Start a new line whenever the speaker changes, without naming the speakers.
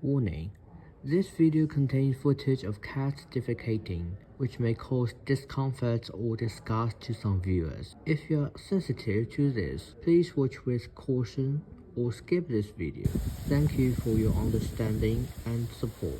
Warning: this video contains footage of cats defecating, which may cause discomfort or disgust to some viewers. If you are sensitive to this, please watch with caution or skip this video. Thank you for your understanding and support.